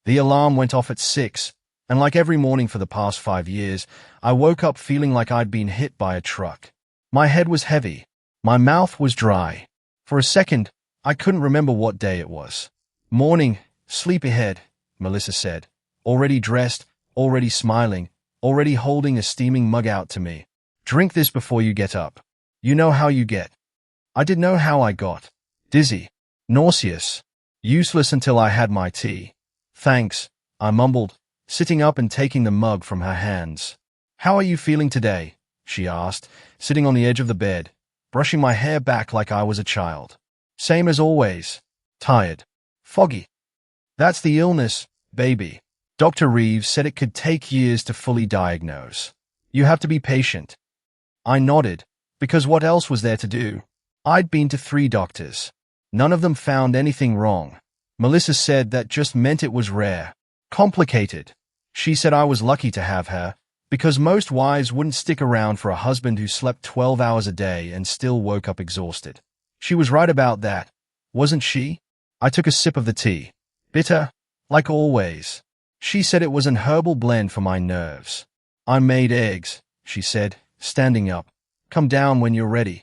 The alarm went off at 6, and like every morning for the past 5 years, I woke up feeling like I'd been hit by a truck. My head was heavy. My mouth was dry. For a second, I couldn't remember what day it was. Morning, sleepyhead, Melissa said, already dressed, already smiling, already holding a steaming mug out to me. Drink this before you get up. You know how you get. I didn't know how I got. Dizzy. Nauseous. Useless until I had my tea. Thanks, I mumbled, sitting up and taking the mug from her hands. How are you feeling today? She asked, sitting on the edge of the bed, brushing my hair back like I was a child. Same as always. Tired. Foggy. That's the illness, baby. Dr. Reeves said it could take years to fully diagnose. You have to be patient. I nodded, because what else was there to do? I'd been to 3 doctors. None of them found anything wrong. Melissa said that just meant it was rare. Complicated. She said I was lucky to have her, because most wives wouldn't stick around for a husband who slept 12 hours a day and still woke up exhausted. She was right about that, wasn't she? I took a sip of the tea. Bitter, like always. She said it was an herbal blend for my nerves. I made eggs, she said, standing up. Come down when you're ready.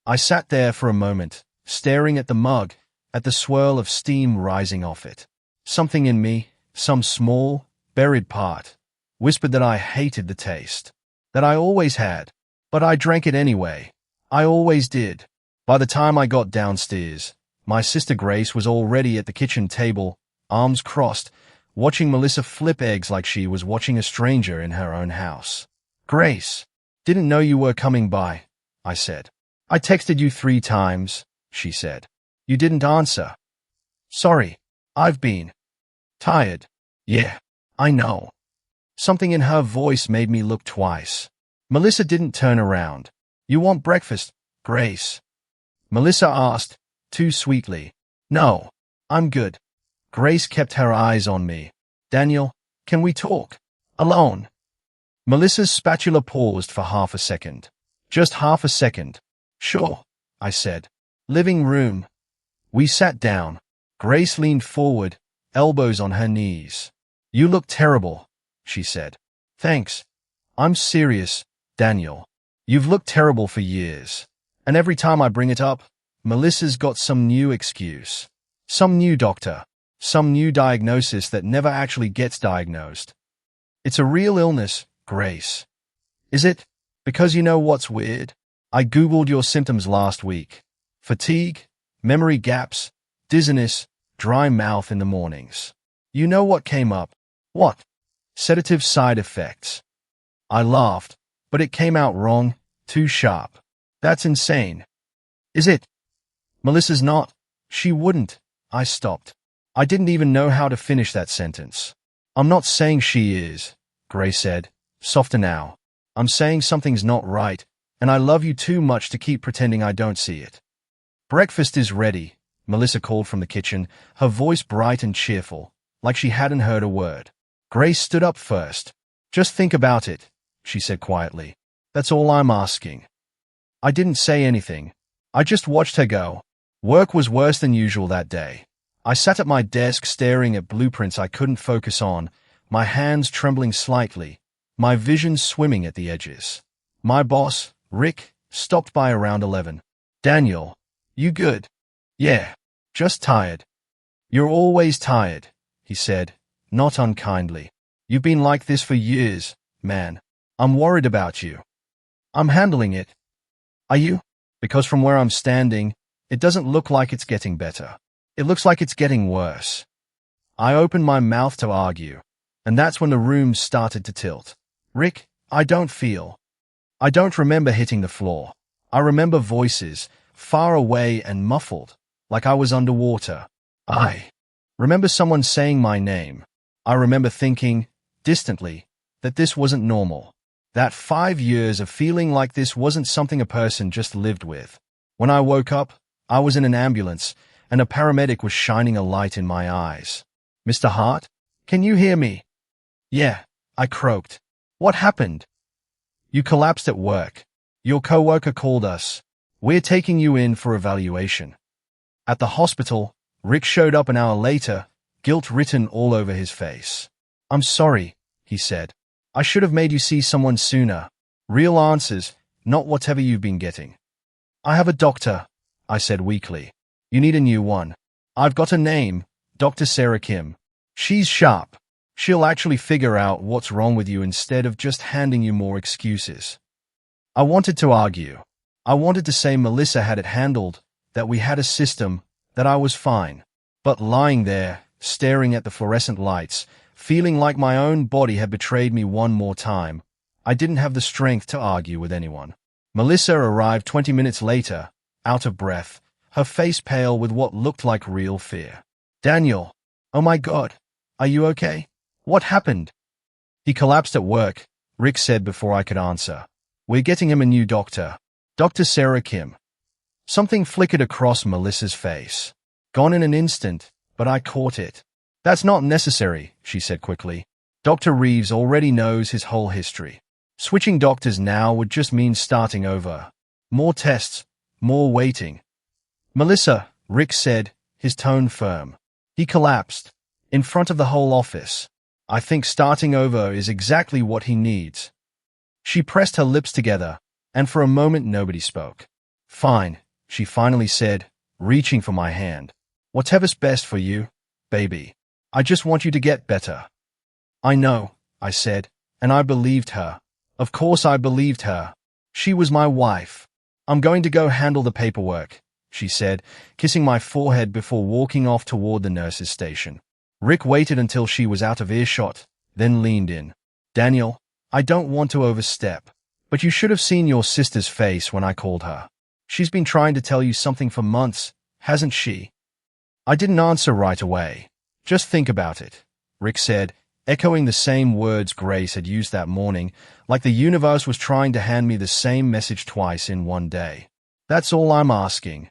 I sat there for a moment, staring at the mug, at the swirl of steam rising off it. Something in me, some small, buried part, whispered that I hated the taste. That I always had. But I drank it anyway. I always did. By the time I got downstairs, my sister Grace was already at the kitchen table, arms crossed, watching Melissa flip eggs like she was watching a stranger in her own house. Grace, didn't know you were coming by, I said. I texted you 3 times, she said. You didn't answer. Sorry, I've been tired. Yeah, I know. Something in her voice made me look twice. Melissa didn't turn around. You want breakfast, Grace? Melissa asked, too sweetly. No, I'm good. Grace kept her eyes on me. Daniel, can we talk? Alone. Melissa's spatula paused for half a second. Just half a second. Sure, I said. Living room. We sat down. Grace leaned forward, elbows on her knees. You look terrible, she said. Thanks. I'm serious, Daniel. You've looked terrible for years. And every time I bring it up, Melissa's got some new excuse. Some new doctor. Some new diagnosis that never actually gets diagnosed. It's a real illness, Grace. Is it? Because you know what's weird? I Googled your symptoms last week. Fatigue, memory gaps, dizziness, dry mouth in the mornings. You know what came up? What? Sedative side effects. I laughed, but it came out wrong, too sharp. That's insane. Is it? Melissa's not. She wouldn't. I stopped. I didn't even know how to finish that sentence. I'm not saying she is, Grace said, softer now. I'm saying something's not right, and I love you too much to keep pretending I don't see it. Breakfast is ready, Melissa called from the kitchen, her voice bright and cheerful, like she hadn't heard a word. Grace stood up first. Just think about it, she said quietly. That's all I'm asking. I didn't say anything. I just watched her go. Work was worse than usual that day. I sat at my desk staring at blueprints I couldn't focus on, my hands trembling slightly, my vision swimming at the edges. My boss, Rick, stopped by around 11. Daniel, you good? Yeah, just tired. You're always tired, he said, not unkindly. You've been like this for years, man. I'm worried about you. I'm handling it. Are you? Because from where I'm standing, it doesn't look like it's getting better. It looks like it's getting worse. I opened my mouth to argue, and that's when the room started to tilt. Rick, I don't remember hitting the floor. I remember voices, far away and muffled, like I was underwater. I remember someone saying my name. I remember thinking, distantly, that this wasn't normal. That 5 years of feeling like this wasn't something a person just lived with. When I woke up, I was in an ambulance, and a paramedic was shining a light in my eyes. Mr. Hart, can you hear me? Yeah, I croaked. What happened? You collapsed at work. Your coworker called us. We're taking you in for evaluation. At the hospital, Rick showed up an hour later, guilt written all over his face. "I'm sorry," he said. "I should have made you see someone sooner. Real answers, not whatever you've been getting." "I have a doctor," I said weakly. "You need a new one. I've got a name, Dr. Sarah Kim. She's sharp. She'll actually figure out what's wrong with you instead of just handing you more excuses." I wanted to argue. I wanted to say Melissa had it handled, that we had a system, that I was fine. But lying there, staring at the fluorescent lights, feeling like my own body had betrayed me one more time, I didn't have the strength to argue with anyone. Melissa arrived 20 minutes later, out of breath, her face pale with what looked like real fear. "Daniel, oh my God, are you okay? What happened?" "He collapsed at work," Rick said before I could answer. "We're getting him a new doctor. Dr. Sarah Kim." Something flickered across Melissa's face. Gone in an instant, but I caught it. "That's not necessary," she said quickly. "Dr. Reeves already knows his whole history. Switching doctors now would just mean starting over. More tests, more waiting." "Melissa," Rick said, his tone firm. "He collapsed. In front of the whole office. I think starting over is exactly what he needs." She pressed her lips together, and for a moment nobody spoke. "Fine," she finally said, reaching for my hand. "Whatever's best for you, baby. I just want you to get better." "I know," I said, and I believed her. Of course I believed her. She was my wife. "I'm going to go handle the paperwork," she said, kissing my forehead before walking off toward the nurse's station. Rick waited until she was out of earshot, then leaned in. "Daniel, I don't want to overstep, but you should have seen your sister's face when I called her. She's been trying to tell you something for months, hasn't she?" I didn't answer right away. "Just think about it," Rick said, echoing the same words Grace had used that morning, like the universe was trying to hand me the same message twice in one day. "That's all I'm asking."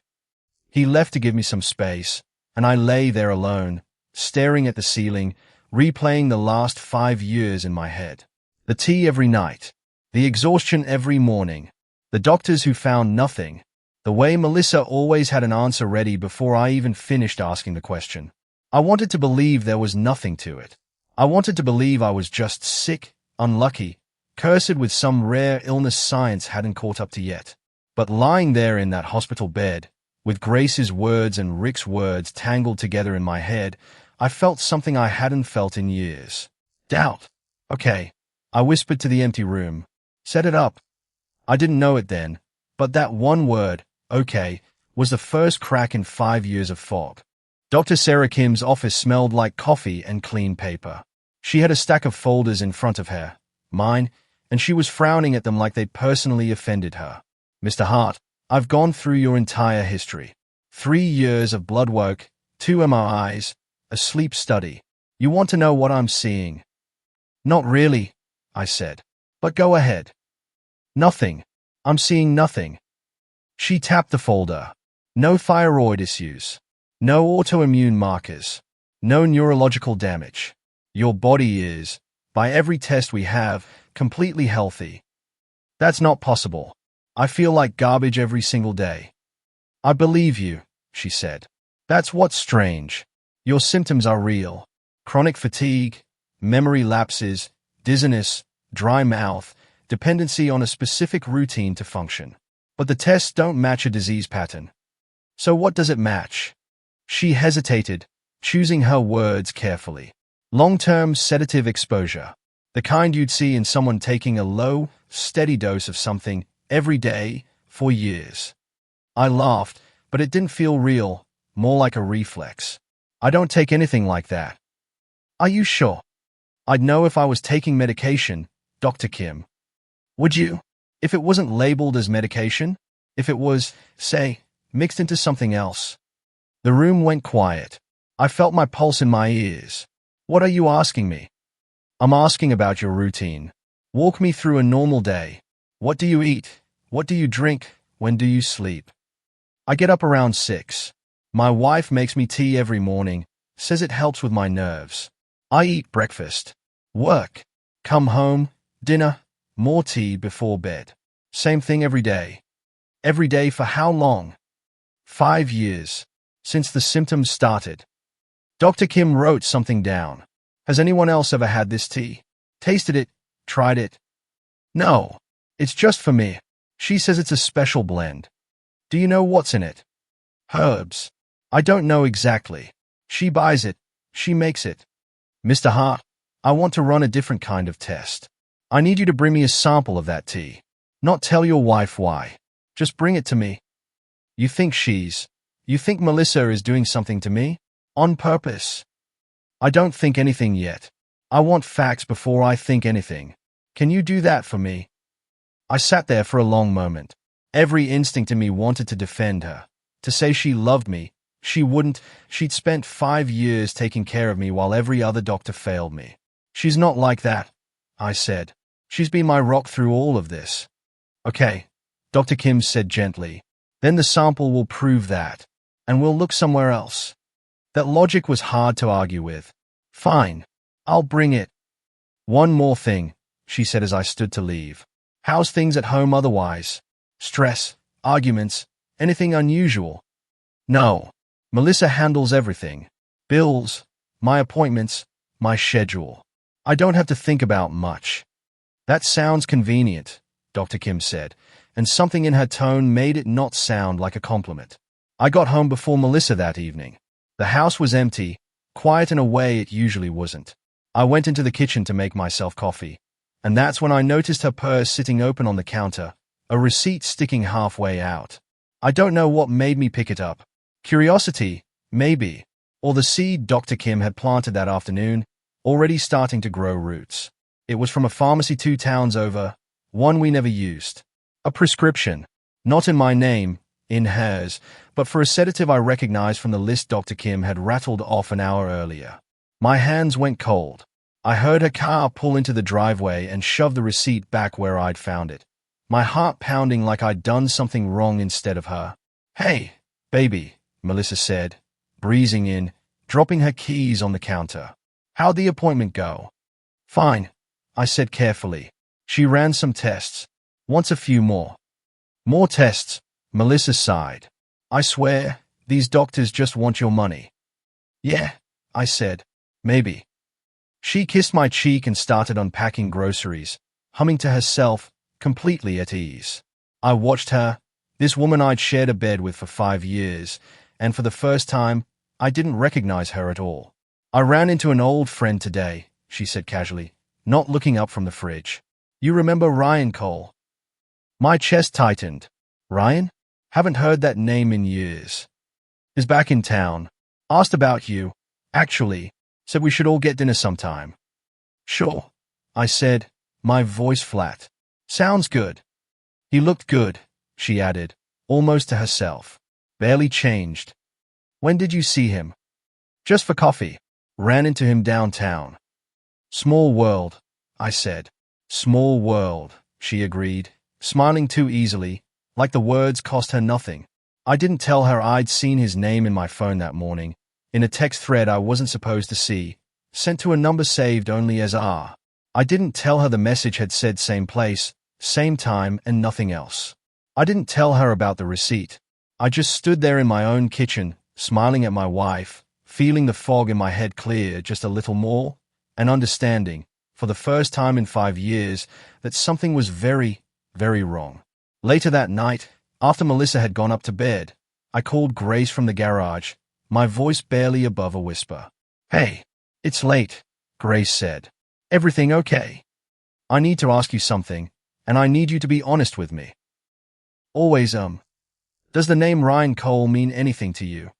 He left to give me some space, and I lay there alone, staring at the ceiling, replaying the last 5 years in my head. The tea every night. The exhaustion every morning. The doctors who found nothing. The way Melissa always had an answer ready before I even finished asking the question. I wanted to believe there was nothing to it. I wanted to believe I was just sick, unlucky, cursed with some rare illness science hadn't caught up to yet. But lying there in that hospital bed, with Grace's words and Rick's words tangled together in my head, I felt something I hadn't felt in years. Doubt. "Okay," I whispered to the empty room. "Set it up." I didn't know it then, but that one word, "okay," was the first crack in 5 years of fog. Dr. Sarah Kim's office smelled like coffee and clean paper. She had a stack of folders in front of her, mine, and she was frowning at them like they'd personally offended her. "Mr. Hart, I've gone through your entire history. 3 years of blood work, 2 MRIs, a sleep study. You want to know what I'm seeing?" "Not really," I said. "But go ahead." "Nothing. I'm seeing nothing." She tapped the folder. "No thyroid issues. No autoimmune markers. No neurological damage. Your body is, by every test we have, completely healthy." "That's not possible. I feel like garbage every single day." "I believe you," she said. "That's what's strange. Your symptoms are real. Chronic fatigue, memory lapses, dizziness, dry mouth, dependency on a specific routine to function. But the tests don't match a disease pattern. So what does it match?" She hesitated, choosing her words carefully. "Long-term sedative exposure. The kind you'd see in someone taking a low, steady dose of something every day for years." I laughed, but it didn't feel real, more like a reflex. "I don't take anything like that." "Are you sure?" "I'd know if I was taking medication, Dr. Kim." "Would you? If it wasn't labeled as medication? If it was, say, mixed into something else?" The room went quiet. I felt my pulse in my ears. "What are you asking me?" "I'm asking about your routine. Walk me through a normal day. What do you eat? What do you drink? When do you sleep?" "I get up around 6. My wife makes me tea every morning, says it helps with my nerves. I eat breakfast. Work. Come home. Dinner. More tea before bed. Same thing every day." "Every day for how long?" 5 years. Since the symptoms started." Dr. Kim wrote something down. Has anyone else ever had this tea? Tasted it? Tried it? No. It's just for me. She says it's a special blend. Do you know what's in it? Herbs. I don't know exactly. She buys it. She makes it. Mr. Hart, I want to run a different kind of test. I need you to bring me a sample of that tea. Not tell your wife why. Just bring it to me. You think Melissa is doing something to me? On purpose? I don't think anything yet. I want facts before I think anything. Can you do that for me? I sat there for a long moment. Every instinct in me wanted to defend her. To say she loved me. She wouldn't. She'd spent 5 years taking care of me while every other doctor failed me. She's not like that, I said. She's been my rock through all of this. Okay, Dr. Kim said gently. Then the sample will prove that. And we'll look somewhere else. That logic was hard to argue with. Fine. I'll bring it. One more thing, she said as I stood to leave. How's things at home otherwise? Stress, arguments, anything unusual? No. Melissa handles everything. Bills, my appointments, my schedule. I don't have to think about much. That sounds convenient, Dr. Kim said, and something in her tone made it not sound like a compliment. I got home before Melissa that evening. The house was empty, quiet in a way it usually wasn't. I went into the kitchen to make myself coffee, and that's when I noticed her purse sitting open on the counter, a receipt sticking halfway out. I don't know what made me pick it up. Curiosity, maybe, or the seed Dr. Kim had planted that afternoon, already starting to grow roots. It was from a pharmacy 2 towns over, one we never used. A prescription, not in my name, in hers, but for a sedative I recognized from the list Dr. Kim had rattled off an hour earlier. My hands went cold. I heard her car pull into the driveway and shove the receipt back where I'd found it, my heart pounding like I'd done something wrong instead of her. Hey, baby, Melissa said, breezing in, dropping her keys on the counter. How'd the appointment go? Fine, I said carefully. She ran some tests. Wants a few more. More tests, Melissa sighed. I swear, these doctors just want your money. Yeah, I said. Maybe. She kissed my cheek and started unpacking groceries, humming to herself, completely at ease. I watched her, this woman I'd shared a bed with for 5 years, and for the first time, I didn't recognize her at all. I ran into an old friend today, she said casually, not looking up from the fridge. You remember Ryan Cole? My chest tightened. Ryan? Haven't heard that name in years. Is back in town. Asked about you. Actually, said we should all get dinner sometime. Sure, I said, my voice flat. Sounds good. He looked good, she added, almost to herself. Barely changed. When did you see him? Just for coffee. Ran into him downtown. Small world, I said. Small world, she agreed, smiling too easily, like the words cost her nothing. I didn't tell her I'd seen his name in my phone that morning, in a text thread I wasn't supposed to see, sent to a number saved only as R. I didn't tell her the message had said same place, same time, and nothing else. I didn't tell her about the receipt. I just stood there in my own kitchen, smiling at my wife, feeling the fog in my head clear just a little more, and understanding, for the first time in 5 years, that something was very, very wrong. Later that night, after Melissa had gone up to bed, I called Grace from the garage, my voice barely above a whisper. Hey, it's late, Grace said. Everything okay? I need to ask you something, and I need you to be honest with me. Always, Does the name Ryan Cole mean anything to you?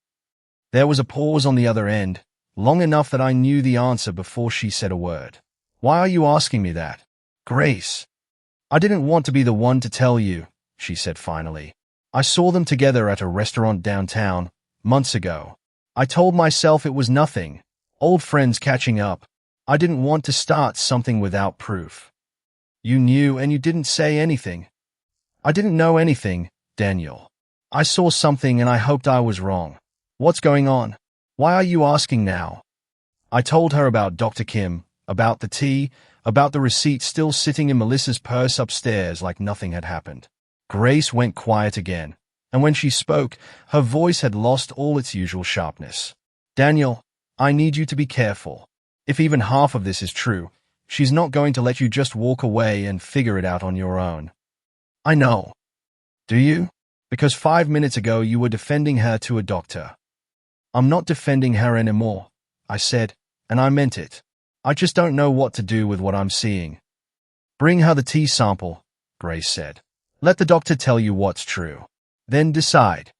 There was a pause on the other end, long enough that I knew the answer before she said a word. Why are you asking me that? Grace. I didn't want to be the one to tell you, she said finally. I saw them together at a restaurant downtown, months ago. I told myself it was nothing, old friends catching up. I didn't want to start something without proof. You knew and you didn't say anything. I didn't know anything, Daniel. I saw something and I hoped I was wrong. What's going on? Why are you asking now? I told her about Dr. Kim, about the tea, about the receipt still sitting in Melissa's purse upstairs like nothing had happened. Grace went quiet again, and when she spoke, her voice had lost all its usual sharpness. Daniel, I need you to be careful. If even half of this is true, she's not going to let you just walk away and figure it out on your own. I know. Do you? Because 5 minutes ago you were defending her to a doctor. I'm not defending her anymore, I said, and I meant it. I just don't know what to do with what I'm seeing. Bring her the tea sample, Grace said. Let the doctor tell you what's true. Then decide.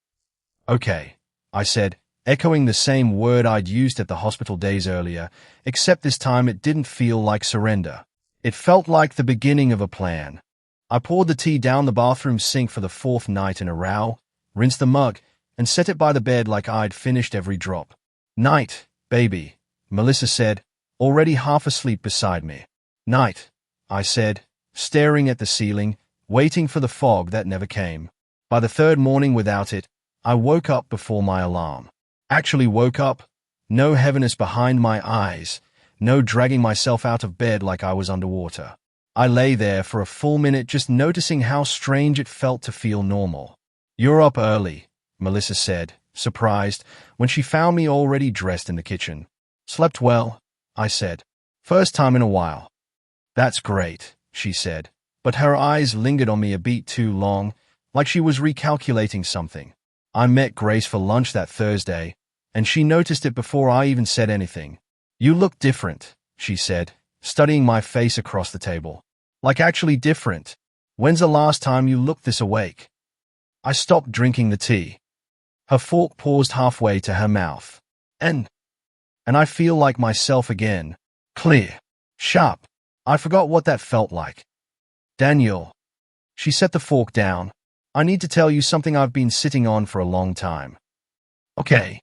Okay, I said, echoing the same word I'd used at the hospital days earlier, except this time it didn't feel like surrender. It felt like the beginning of a plan. I poured the tea down the bathroom sink for the 4th night in a row, rinsed the mug, and set it by the bed like I'd finished every drop. Night, baby, Melissa said, already half asleep beside me. Night, I said, staring at the ceiling, waiting for the fog that never came. By the 3rd morning without it, I woke up before my alarm. Actually woke up, no heaviness behind my eyes, no dragging myself out of bed like I was underwater. I lay there for a full minute just noticing how strange it felt to feel normal. You're up early, Melissa said, surprised, when she found me already dressed in the kitchen. Slept well, I said. First time in a while. That's great, she said, but her eyes lingered on me a beat too long, like she was recalculating something. I met Grace for lunch that Thursday, and she noticed it before I even said anything. You look different, she said, studying my face across the table. Like actually different. When's the last time you looked this awake? I stopped drinking the tea. Her fork paused halfway to her mouth. And I feel like myself again. Clear. Sharp. I forgot what that felt like. Daniel. She set the fork down. I need to tell you something I've been sitting on for a long time. Okay.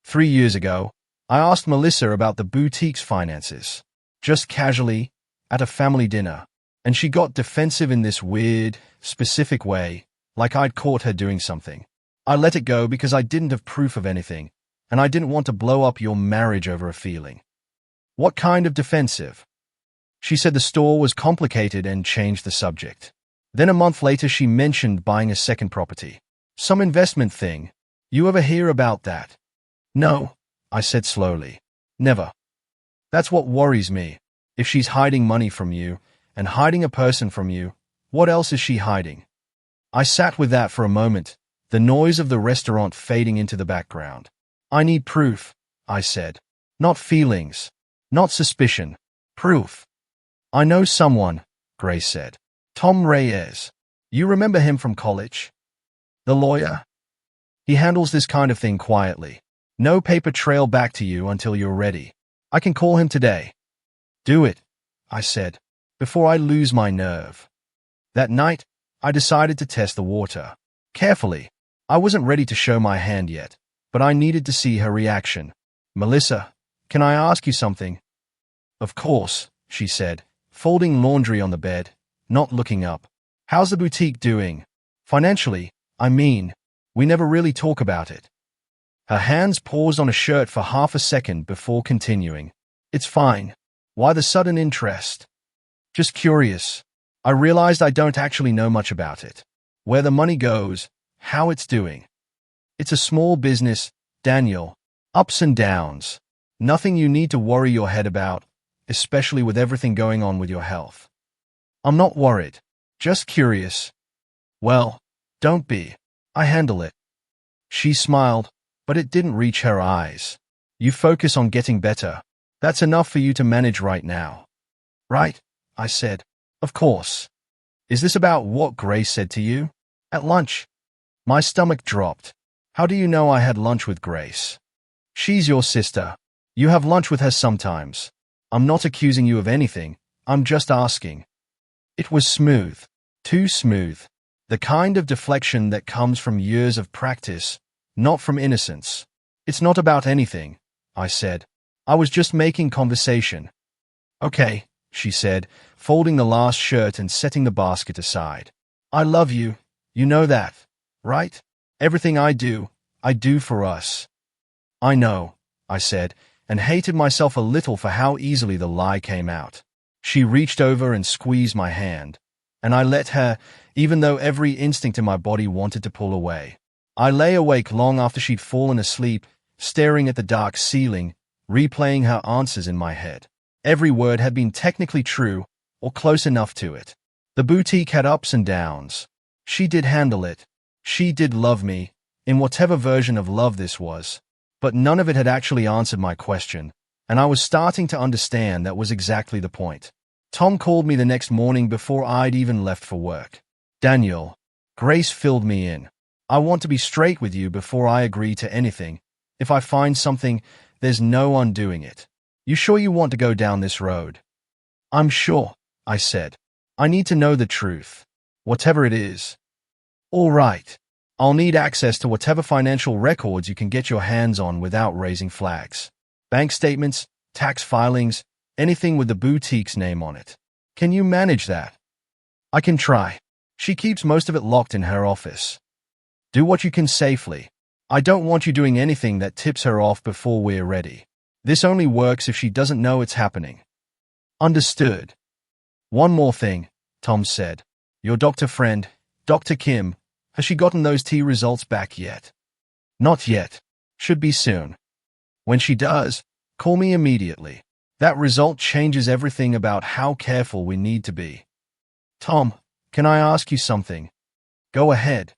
3 years ago, I asked Melissa about the boutique's finances. Just casually, at a family dinner. And she got defensive in this weird, specific way, like I'd caught her doing something. I let it go because I didn't have proof of anything, and I didn't want to blow up your marriage over a feeling. What kind of defensive? She said the store was complicated and changed the subject. Then a month later she mentioned buying a second property. Some investment thing. You ever hear about that? No, I said slowly. Never. That's what worries me. If she's hiding money from you, and hiding a person from you, what else is she hiding? I sat with that for a moment, the noise of the restaurant fading into the background. I need proof, I said. Not feelings. Not suspicion. Proof. I know someone, Grace said. Tom Reyes. You remember him from college? The lawyer? He handles this kind of thing quietly. No paper trail back to you until you're ready. I can call him today. Do it, I said, before I lose my nerve. That night, I decided to test the water. Carefully. I wasn't ready to show my hand yet, but I needed to see her reaction. Melissa, can I ask you something? Of course, she said, folding laundry on the bed, not looking up. How's the boutique doing? Financially, I mean. We never really talk about it. Her hands paused on a shirt for half a second before continuing. It's fine. Why the sudden interest? Just curious. I realized I don't actually know much about it. Where the money goes, how it's doing. It's a small business, Daniel. Ups and downs. Nothing you need to worry your head about, especially with everything going on with your health. I'm not worried. Just curious. Well, don't be. I handle it. She smiled, but it didn't reach her eyes. You focus on getting better. That's enough for you to manage right now. Right, I said. Of course. Is this about what Grace said to you? At lunch? My stomach dropped. How do you know I had lunch with Grace? She's your sister. You have lunch with her sometimes. I'm not accusing you of anything. I'm just asking. It was smooth. Too smooth. The kind of deflection that comes from years of practice, not from innocence. It's not about anything, I said. I was just making conversation. Okay, she said, folding the last shirt and setting the basket aside. I love you. You know that, right? Everything I do for us. I know, I said, and hated myself a little for how easily the lie came out. She reached over and squeezed my hand, and I let her, even though every instinct in my body wanted to pull away. I lay awake long after she'd fallen asleep, staring at the dark ceiling, replaying her answers in my head. Every word had been technically true, or close enough to it. The boutique had ups and downs. She did handle it. She did love me, in whatever version of love this was. But none of it had actually answered my question, and I was starting to understand that was exactly the point. Tom called me the next morning before I'd even left for work. "Daniel," Grace filled me in. "I want to be straight with you before I agree to anything. If I find something, there's no undoing it. You sure you want to go down this road?" "I'm sure," I said. "I need to know the truth. Whatever it is." "All right. I'll need access to whatever financial records you can get your hands on without raising flags. Bank statements, tax filings, anything with the boutique's name on it. Can you manage that?" "I can try. She keeps most of it locked in her office." "Do what you can safely. I don't want you doing anything that tips her off before we're ready. This only works if she doesn't know it's happening." "Understood." "One more thing," Tom said. "Your doctor friend, Dr. Kim, has she gotten those T results back yet?" "Not yet. Should be soon. When she does, call me immediately. That result changes everything about how careful we need to be." "Tom, can I ask you something?" "Go ahead."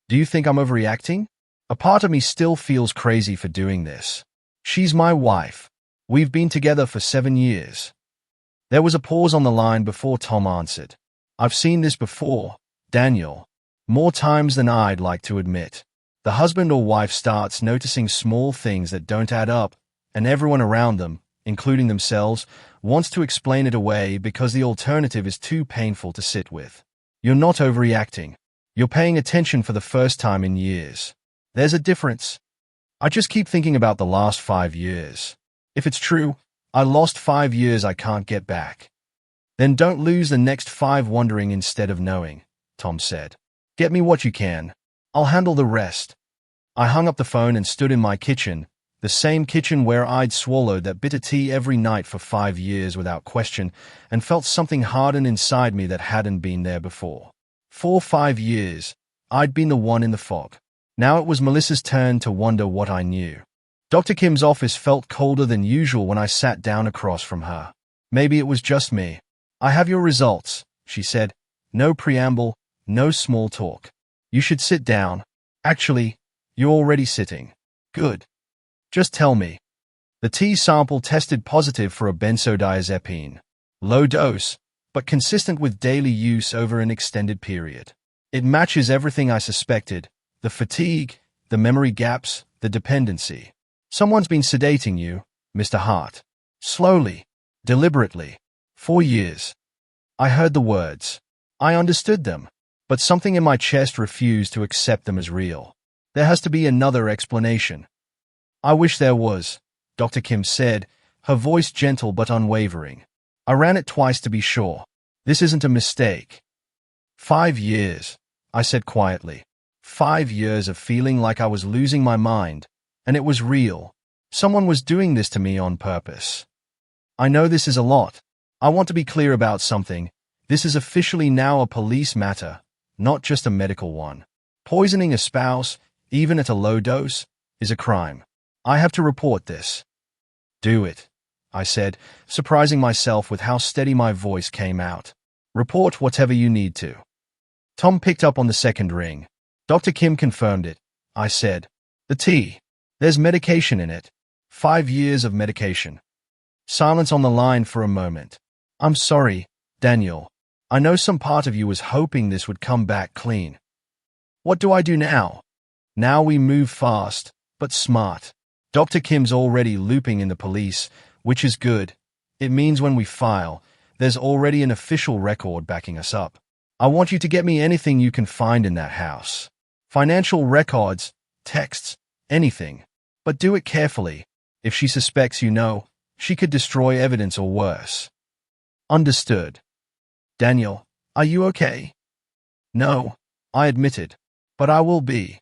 "Do you think I'm overreacting? A part of me still feels crazy for doing this. She's my wife. We've been together for 7 years. There was a pause on the line before Tom answered. "I've seen this before, Daniel. More times than I'd like to admit. The husband or wife starts noticing small things that don't add up, and everyone around them, including themselves, wants to explain it away because the alternative is too painful to sit with. You're not overreacting. You're paying attention for the first time in years. There's a difference. I just keep thinking about the last 5 years. If it's true, I lost 5 years I can't get back. Then don't lose the next 5 wondering instead of knowing," Tom said. "Get me what you can. I'll handle the rest." I hung up the phone and stood in my kitchen, the same kitchen where I'd swallowed that bitter tea every night for 5 years without question, and felt something harden inside me that hadn't been there before. For 5 years, I'd been the one in the fog. Now it was Melissa's turn to wonder what I knew. Dr. Kim's office felt colder than usual when I sat down across from her. Maybe it was just me. "I have your results," she said. "No preamble, no small talk. You should sit down. Actually, you're already sitting." "Good. Just tell me." The tea sample tested positive for a benzodiazepine. Low dose, but consistent with daily use over an extended period. It matches everything I suspected: the fatigue, the memory gaps, the dependency. "Someone's been sedating you, Mr. Hart. Slowly, deliberately. 4 years." I heard the words. I understood them, but something in my chest refused to accept them as real. There has to be another explanation. "I wish there was," Dr. Kim said, her voice gentle but unwavering. "I ran it twice to be sure. This isn't a mistake." 5 years, I said quietly. 5 years of feeling like I was losing my mind, and it was real. Someone was doing this to me on purpose. "I know this is a lot. I want to be clear about something. This is officially now a police matter, not just a medical one. Poisoning a spouse, even at a low dose, is a crime. I have to report this." "Do it," I said, surprising myself with how steady my voice came out. "Report whatever you need to." Tom picked up on the second ring. "Dr. Kim confirmed it," I said. "The tea. There's medication in it. 5 years of medication." Silence on the line for a moment. "I'm sorry, Daniel. I know some part of you was hoping this would come back clean." "What do I do now?" "Now we move fast, but smart. Dr. Kim's already looping in the police, which is good. It means when we file, there's already an official record backing us up. I want you to get me anything you can find in that house. Financial records, texts, anything. But do it carefully. If she suspects you know, she could destroy evidence or worse." "Understood." "Daniel, are you okay?" "No," I admitted, "but I will be."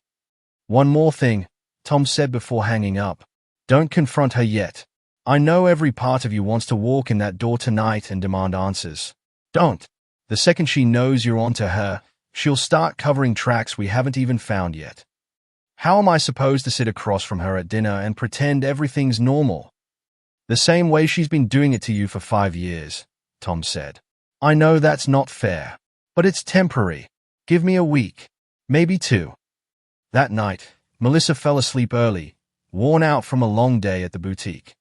"One more thing," Tom said before hanging up. "Don't confront her yet. I know every part of you wants to walk in that door tonight and demand answers. Don't. The second she knows you're onto her, she'll start covering tracks we haven't even found yet. How am I supposed to sit across from her at dinner and pretend everything's normal? The same way she's been doing it to you for 5 years, Tom said. I know that's not fair, but it's temporary. Give me a week, maybe 2. That night, Melissa fell asleep early, worn out from a long day at the boutique.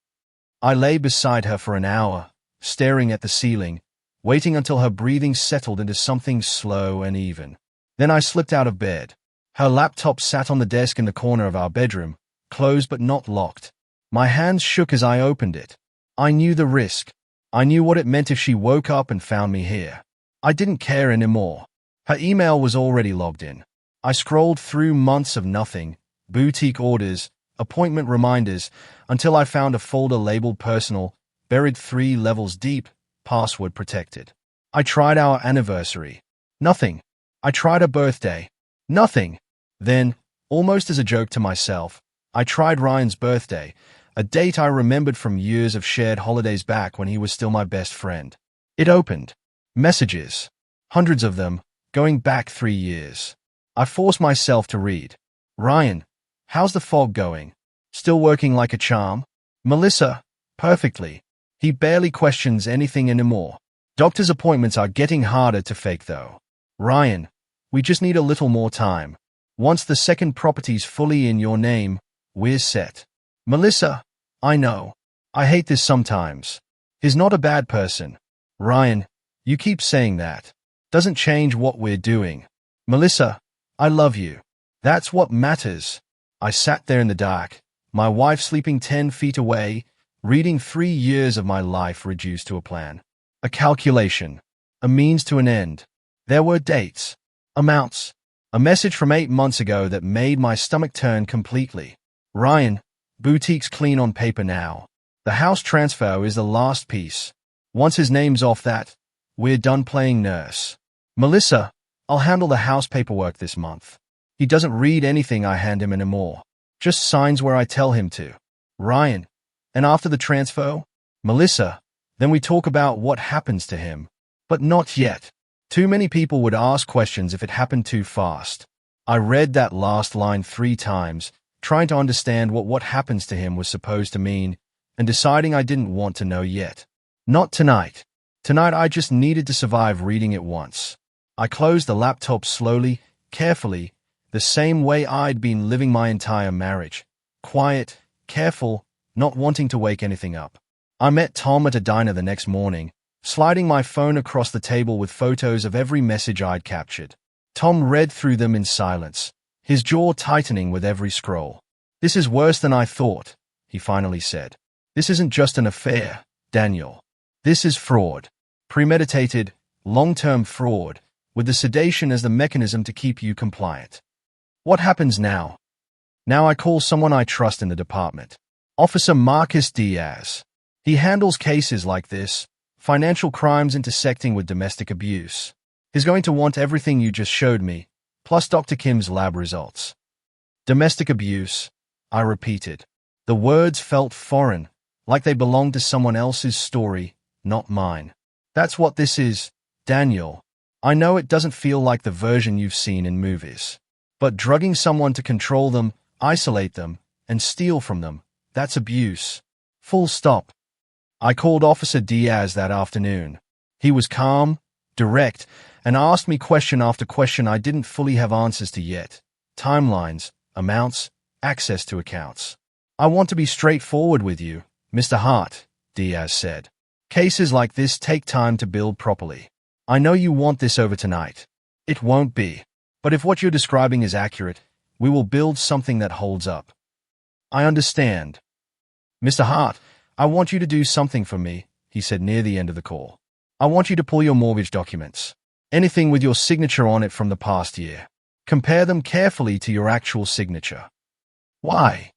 I lay beside her for an hour, staring at the ceiling, waiting until her breathing settled into something slow and even. Then I slipped out of bed. Her laptop sat on the desk in the corner of our bedroom, closed but not locked. My hands shook as I opened it. I knew the risk. I knew what it meant if she woke up and found me here. I didn't care anymore. Her email was already logged in. I scrolled through months of nothing, boutique orders, appointment reminders, until I found a folder labeled personal, buried 3 levels deep, password protected. I tried our anniversary. Nothing. I tried a birthday. Nothing. Then, almost as a joke to myself, I tried Ryan's birthday, a date I remembered from years of shared holidays back when he was still my best friend. It opened. Messages. Hundreds of them, going back 3 years. I forced myself to read. Ryan, how's the fog going? Still working like a charm? Melissa, perfectly. He barely questions anything anymore. Doctor's appointments are getting harder to fake though. Ryan, we just need a little more time. Once the second property's fully in your name, we're set. Melissa, I know. I hate this sometimes. He's not a bad person. Ryan, you keep saying that. Doesn't change what we're doing. Melissa, I love you. That's what matters. I sat there in the dark, my wife sleeping 10 feet away, reading 3 years of my life reduced to a plan. A calculation. A means to an end. There were dates. Amounts. A message from 8 months ago that made my stomach turn completely. Ryan, boutique's clean on paper now. The house transfer is the last piece. Once his name's off that, we're done playing nurse. Melissa, I'll handle the house paperwork this month. He doesn't read anything I hand him anymore. Just signs where I tell him to. Ryan, and after the transfer? Melissa, then we talk about what happens to him. But not yet. Too many people would ask questions if it happened too fast. I read that last line 3 times, trying to understand what happens to him was supposed to mean, and deciding I didn't want to know yet. Not tonight. Tonight I just needed to survive reading it once. I closed the laptop slowly, carefully, the same way I'd been living my entire marriage. Quiet, careful, not wanting to wake anything up. I met Tom at a diner the next morning, sliding my phone across the table with photos of every message I'd captured. Tom read through them in silence, his jaw tightening with every scroll. This is worse than I thought, he finally said. This isn't just an affair, Daniel. This is fraud. Premeditated, long-term fraud, with the sedation as the mechanism to keep you compliant. What happens now? Now I call someone I trust in the department. Officer Marcus Diaz. He handles cases like this, financial crimes intersecting with domestic abuse. He's going to want everything you just showed me, plus Dr. Kim's lab results. Domestic abuse, I repeated. The words felt foreign, like they belonged to someone else's story, not mine. That's what this is, Daniel. I know it doesn't feel like the version you've seen in movies. But drugging someone to control them, isolate them, and steal from them, that's abuse. Full stop. I called Officer Diaz that afternoon. He was calm, direct, and asked me question after question I didn't fully have answers to yet. Timelines, amounts, access to accounts. I want to be straightforward with you, Mr. Hart, Diaz said. Cases like this take time to build properly. I know you want this over tonight. It won't be. But if what you're describing is accurate, we will build something that holds up. I understand. Mr. Hart, I want you to do something for me, he said near the end of the call. I want you to pull your mortgage documents. Anything with your signature on it from the past year. Compare them carefully to your actual signature. Why?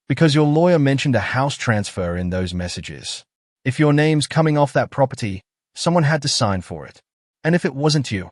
Because your lawyer mentioned a house transfer in those messages. If your name's coming off that property, someone had to sign for it. And if it wasn't you?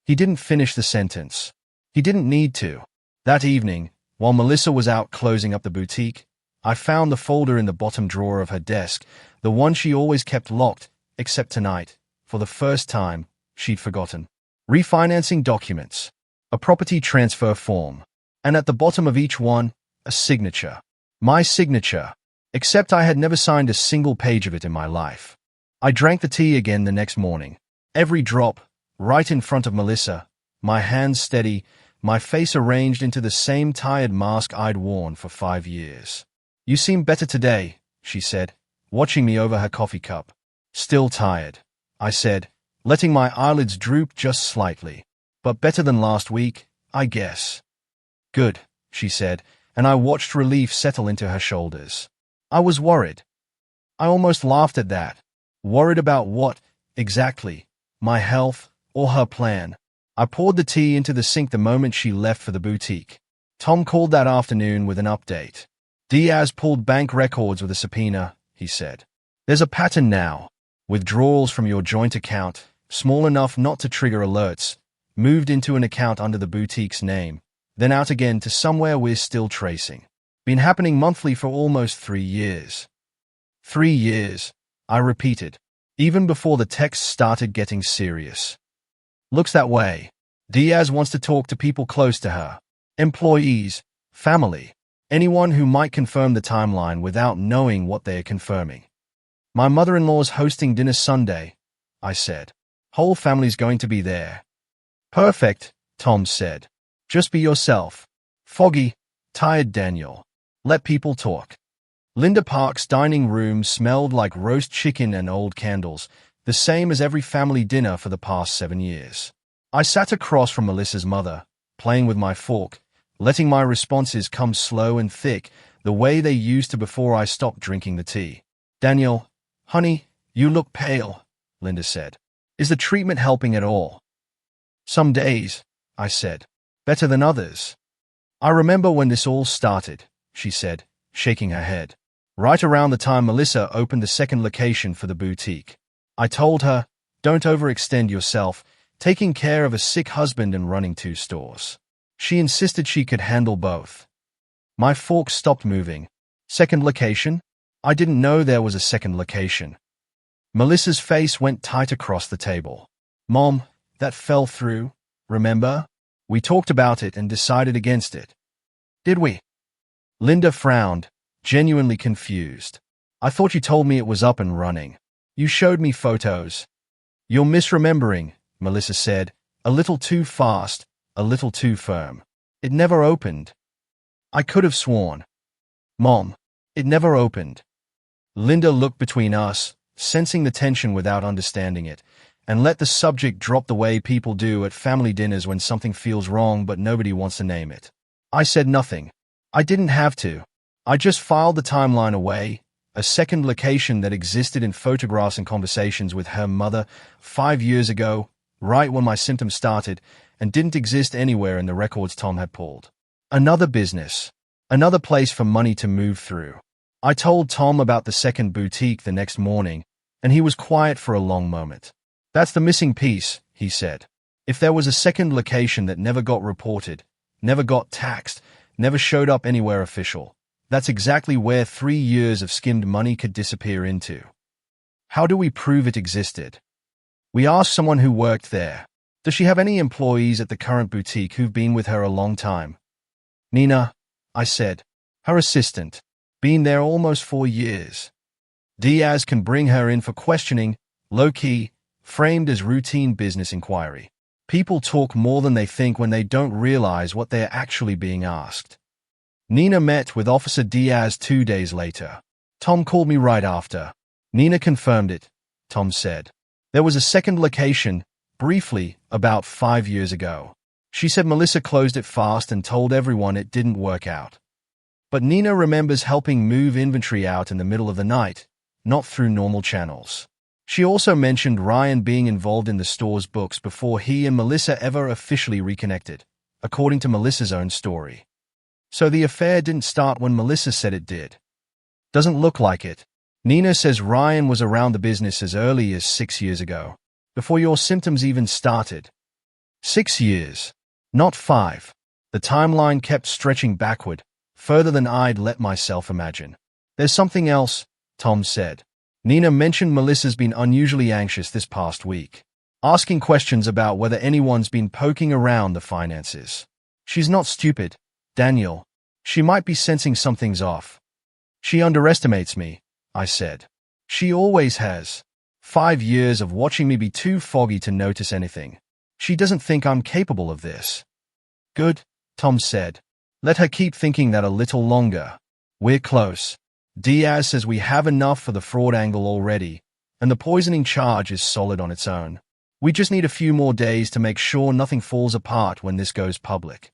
He didn't finish the sentence. He didn't need to. That evening, while Melissa was out closing up the boutique, I found the folder in the bottom drawer of her desk, the one she always kept locked, except tonight, for the first time, she'd forgotten. Refinancing documents. A property transfer form. And at the bottom of each one, a signature. My signature. Except I had never signed a single page of it in my life. I drank the tea again the next morning. Every drop, right in front of Melissa, my hands steady, my face arranged into the same tired mask I'd worn for 5 years. "You seem better today," she said, watching me over her coffee cup. "Still tired," I said, letting my eyelids droop just slightly. "But better than last week, I guess." "Good," she said, and I watched relief settle into her shoulders. I was worried. I almost laughed at that. Worried about what, exactly? My health, or her plan? I poured the tea into the sink the moment she left for the boutique. Tom called that afternoon with an update. "Diaz pulled bank records with a subpoena," he said. "There's a pattern now. Withdrawals from your joint account, small enough not to trigger alerts, moved into an account under the boutique's name, then out again to somewhere we're still tracing. Been happening monthly for almost 3 years. 3 years, I repeated, even before the text started getting serious. Looks that way. Diaz wants to talk to people close to her. Employees, family, anyone who might confirm the timeline without knowing what they are confirming. My mother-in-law's hosting dinner Sunday," I said. "Whole family's going to be there." "Perfect," Tom said. "Just be yourself." Foggy, tired Daniel. Let people talk. Linda Park's dining room smelled like roast chicken and old candles, the same as every family dinner for the past 7 years. I sat across from Melissa's mother, playing with my fork, letting my responses come slow and thick, the way they used to before I stopped drinking the tea. "Daniel, honey, you look pale," Linda said. "Is the treatment helping at all?" "Some days," I said. "Better than others." "I remember when this all started," she said, shaking her head. "Right around the time Melissa opened the second location for the boutique. I told her, don't overextend yourself, taking care of a sick husband and running 2 stores. She insisted she could handle both." My fork stopped moving. "Second location? I didn't know there was a second location." Melissa's face went tight across the table. "Mom, that fell through, remember? We talked about it and decided against it." "Did we?" Linda frowned, genuinely confused. "I thought you told me it was up and running. You showed me photos." "You're misremembering," Melissa said, a little too fast, a little too firm. "It never opened." "I could have sworn." "Mom, it never opened." Linda looked between us, sensing the tension without understanding it, and let the subject drop the way people do at family dinners when something feels wrong but nobody wants to name it. I said nothing. I didn't have to. I just filed the timeline away, a second location that existed in photographs and conversations with her mother 5 years ago, right when my symptoms started, and didn't exist anywhere in the records Tom had pulled. Another business. Another place for money to move through. I told Tom about the second boutique the next morning, and he was quiet for a long moment. "That's the missing piece," he said. "If there was a second location that never got reported, never got taxed, never showed up anywhere official, that's exactly where 3 years of skimmed money could disappear into. How do we prove it existed?" We asked someone who worked there. "Does she have any employees at the current boutique who've been with her a long time?" "Nina," I said. "Her assistant. Been there almost 4 years. Diaz can bring her in for questioning, low-key, framed as routine business inquiry. People talk more than they think when they don't realize what they're actually being asked." Nina met with Officer Diaz 2 days later. Tom called me right after. "Nina confirmed it," Tom said. "There was a second location, briefly, about 5 years ago. She said Melissa closed it fast and told everyone it didn't work out. But Nina remembers helping move inventory out in the middle of the night, not through normal channels. She also mentioned Ryan being involved in the store's books before he and Melissa ever officially reconnected, according to Melissa's own story. So the affair didn't start when Melissa said it did. Doesn't look like it. Nina says Ryan was around the business as early as 6 years ago, before your symptoms even started. 6 years, not 5. The timeline kept stretching backward, further than I'd let myself imagine. "There's something else," Tom said. "Nina mentioned Melissa's been unusually anxious this past week, asking questions about whether anyone's been poking around the finances. She's not stupid, Daniel. She might be sensing something's off." She underestimates me, I said. She always has. 5 years of watching me be too foggy to notice anything. She doesn't think I'm capable of this. Good, Tom said. Let her keep thinking that a little longer. We're close. Diaz says we have enough for the fraud angle already, and the poisoning charge is solid on its own. We just need a few more days to make sure nothing falls apart when this goes public.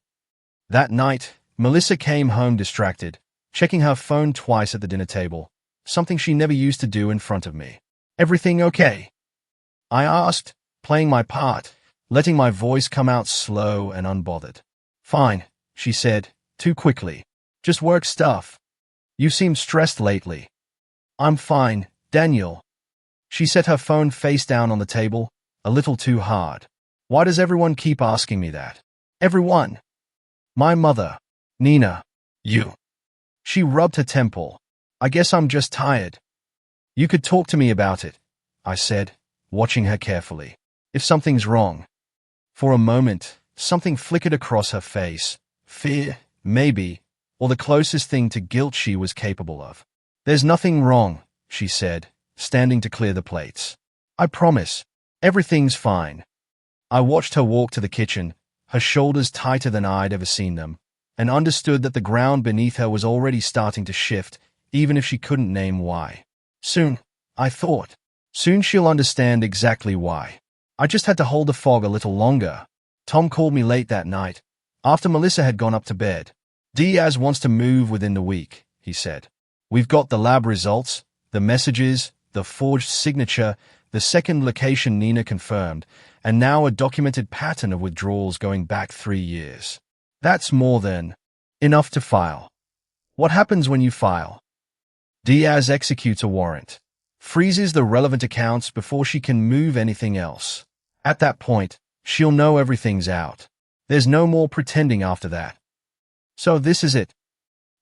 That night, Melissa came home distracted, checking her phone twice at the dinner table, something she never used to do in front of me. Everything okay? I asked, playing my part, letting my voice come out slow and unbothered. Fine, she said, too quickly. Just work stuff. You seem stressed lately. I'm fine, Daniel. She set her phone face down on the table, a little too hard. Why does everyone keep asking me that? Everyone. My mother. Nina. You. She rubbed her temple. I guess I'm just tired. You could talk to me about it, I said, watching her carefully. If something's wrong. For a moment, something flickered across her face. Fear, maybe, or the closest thing to guilt she was capable of. There's nothing wrong, she said, standing to clear the plates. I promise. Everything's fine. I watched her walk to the kitchen, her shoulders tighter than I'd ever seen them, and understood that the ground beneath her was already starting to shift, even if she couldn't name why. Soon, I thought. Soon she'll understand exactly why. I just had to hold the fog a little longer. Tom called me late that night, after Melissa had gone up to bed. Diaz wants to move within the week, he said. We've got the lab results, the messages, the forged signature, the second location Nina confirmed, and now a documented pattern of withdrawals going back 3 years. That's more than enough to file. What happens when you file? Diaz executes a warrant, freezes the relevant accounts before she can move anything else. At that point, she'll know everything's out. There's no more pretending after that. So this is it.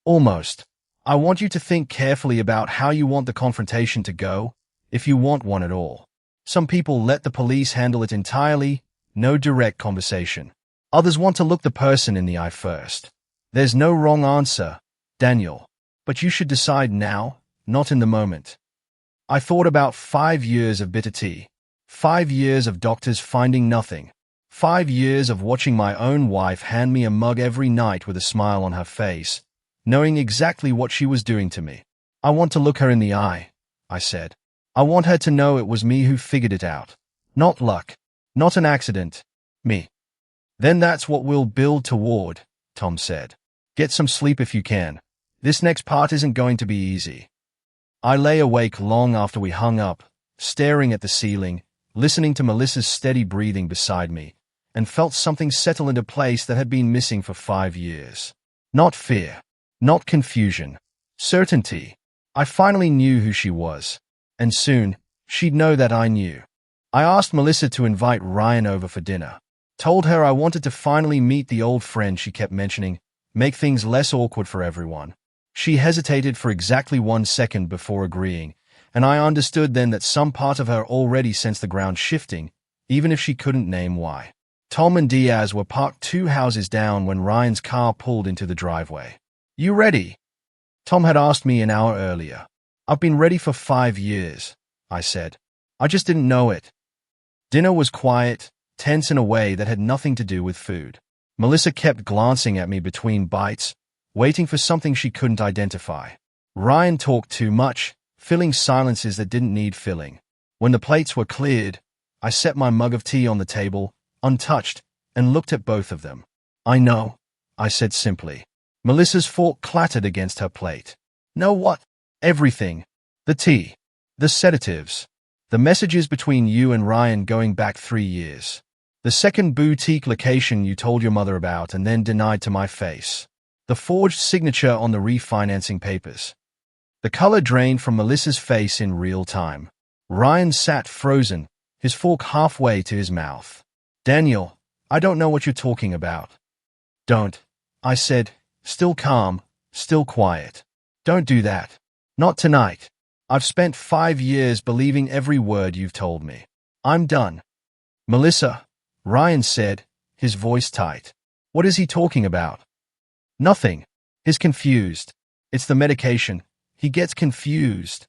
Almost. I want you to think carefully about how you want the confrontation to go, if you want one at all. Some people let the police handle it entirely, no direct conversation. Others want to look the person in the eye first. There's no wrong answer, Daniel. But you should decide now, not in the moment. I thought about 5 years of bitter tea. 5 years of doctors finding nothing. 5 years of watching my own wife hand me a mug every night with a smile on her face, knowing exactly what she was doing to me. I want to look her in the eye, I said. I want her to know it was me who figured it out. Not luck. Not an accident. Me. Then that's what we'll build toward, Tom said. Get some sleep if you can. This next part isn't going to be easy. I lay awake long after we hung up, staring at the ceiling, listening to Melissa's steady breathing beside me, and felt something settle into place that had been missing for 5 years. Not fear. Not confusion. Certainty. I finally knew who she was. And soon, she'd know that I knew. I asked Melissa to invite Ryan over for dinner. Told her I wanted to finally meet the old friend she kept mentioning, make things less awkward for everyone. She hesitated for exactly 1 second before agreeing, and I understood then that some part of her already sensed the ground shifting, even if she couldn't name why. Tom and Diaz were parked 2 houses down when Ryan's car pulled into the driveway. You ready? Tom had asked me an hour earlier. I've been ready for 5 years, I said. I just didn't know it. Dinner was quiet, tense in a way that had nothing to do with food. Melissa kept glancing at me between bites, waiting for something she couldn't identify. Ryan talked too much, filling silences that didn't need filling. When the plates were cleared, I set my mug of tea on the table, untouched, and looked at both of them. I know, I said simply. Melissa's fork clattered against her plate. Know what? Everything. The tea. The sedatives. The messages between you and Ryan going back 3 years. The second boutique location you told your mother about and then denied to my face. The forged signature on the refinancing papers. The color drained from Melissa's face in real time. Ryan sat frozen, his fork halfway to his mouth. Daniel, I don't know what you're talking about. Don't, I said, still calm, still quiet. Don't do that. Not tonight. I've spent 5 years believing every word you've told me. I'm done. Melissa, Ryan said, his voice tight. What is he talking about? Nothing. He's confused. It's the medication. He gets confused.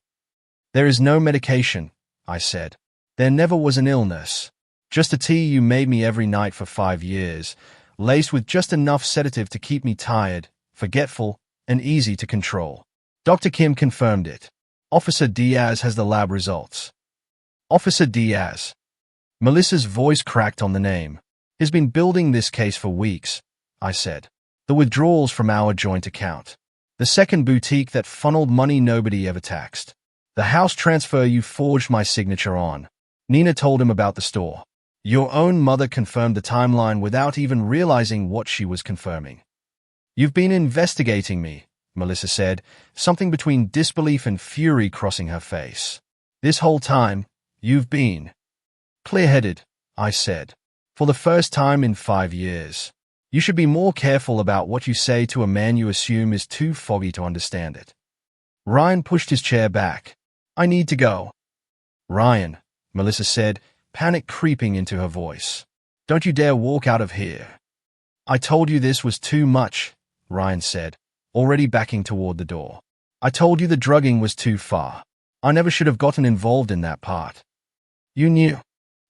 There is no medication, I said. There never was an illness. Just a tea you made me every night for 5 years, laced with just enough sedative to keep me tired, forgetful, and easy to control. Dr. Kim confirmed it. Officer Diaz has the lab results. Officer Diaz. Melissa's voice cracked on the name. He's been building this case for weeks, I said. The withdrawals from our joint account. The second boutique that funneled money nobody ever taxed. The house transfer you forged my signature on. Nina told him about the store. Your own mother confirmed the timeline without even realizing what she was confirming. You've been investigating me, Melissa said, something between disbelief and fury crossing her face. This whole time, you've been clear-headed, I said. For the first time in 5 years. You should be more careful about what you say to a man you assume is too foggy to understand it. Ryan pushed his chair back. I need to go. Ryan, Melissa said, panic creeping into her voice. Don't you dare walk out of here. I told you this was too much, Ryan said, already backing toward the door. I told you the drugging was too far. I never should have gotten involved in that part. You knew.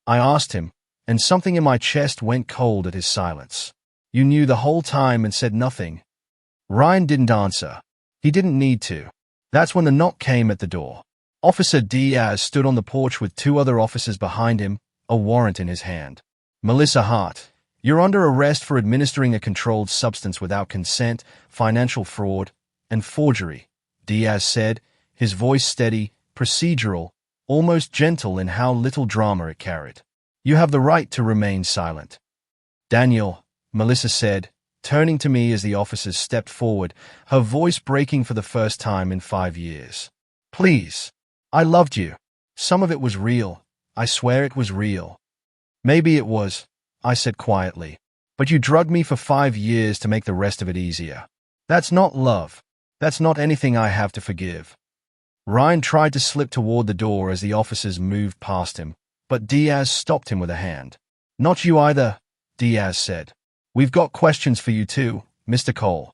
I asked him, and something in my chest went cold at his silence. You knew the whole time and said nothing. Ryan didn't answer. He didn't need to. That's when the knock came at the door. Officer Diaz stood on the porch with 2 other officers behind him, a warrant in his hand. Melissa Hart, you're under arrest for administering a controlled substance without consent, financial fraud, and forgery, Diaz said, his voice steady, procedural, almost gentle in how little drama it carried. You have the right to remain silent. Daniel, Melissa said, turning to me as the officers stepped forward, her voice breaking for the first time in 5 years. Please. I loved you. Some of it was real. I swear it was real. Maybe it was, I said quietly. But you drugged me for 5 years to make the rest of it easier. That's not love. That's not anything I have to forgive. Ryan tried to slip toward the door as the officers moved past him, but Diaz stopped him with a hand. Not you either, Diaz said. We've got questions for you too, Mr. Cole.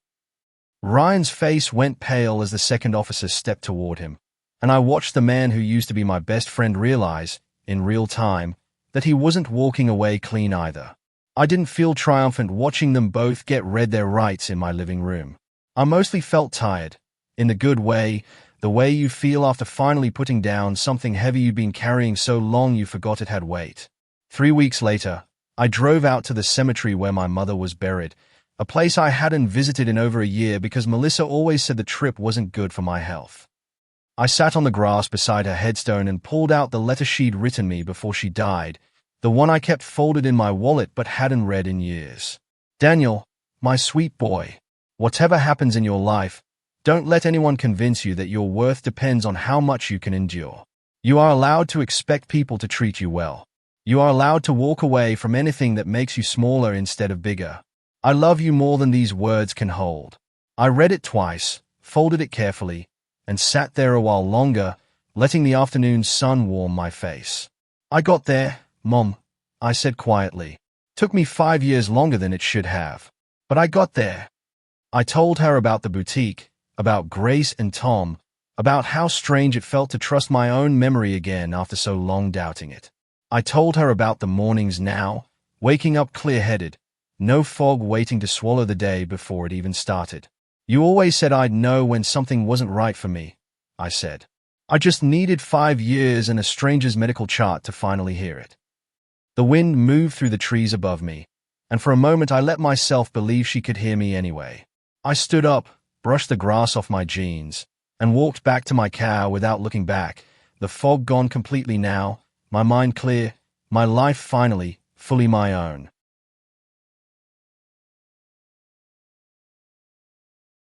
Ryan's face went pale as the second officer stepped toward him, and I watched the man who used to be my best friend realize, in real time, that he wasn't walking away clean either. I didn't feel triumphant watching them both get read their rights in my living room. I mostly felt tired, in the good way, the way you feel after finally putting down something heavy you'd been carrying so long you forgot it had weight. 3 weeks later, I drove out to the cemetery where my mother was buried, a place I hadn't visited in over a year because Melissa always said the trip wasn't good for my health. I sat on the grass beside her headstone and pulled out the letter she'd written me before she died, the one I kept folded in my wallet but hadn't read in years. Daniel, my sweet boy, whatever happens in your life, don't let anyone convince you that your worth depends on how much you can endure. You are allowed to expect people to treat you well. You are allowed to walk away from anything that makes you smaller instead of bigger. I love you more than these words can hold. I read it twice, folded it carefully, and sat there a while longer, letting the afternoon sun warm my face. I got there, Mom, I said quietly. Took me 5 years longer than it should have. But I got there. I told her about the boutique, about Grace and Tom, about how strange it felt to trust my own memory again after so long doubting it. I told her about the mornings now, waking up clear-headed, no fog waiting to swallow the day before it even started. You always said I'd know when something wasn't right for me, I said. I just needed 5 years and a stranger's medical chart to finally hear it. The wind moved through the trees above me, and for a moment I let myself believe she could hear me anyway. I stood up, brushed the grass off my jeans, and walked back to my car without looking back, the fog gone completely now, my mind clear, my life finally, fully my own.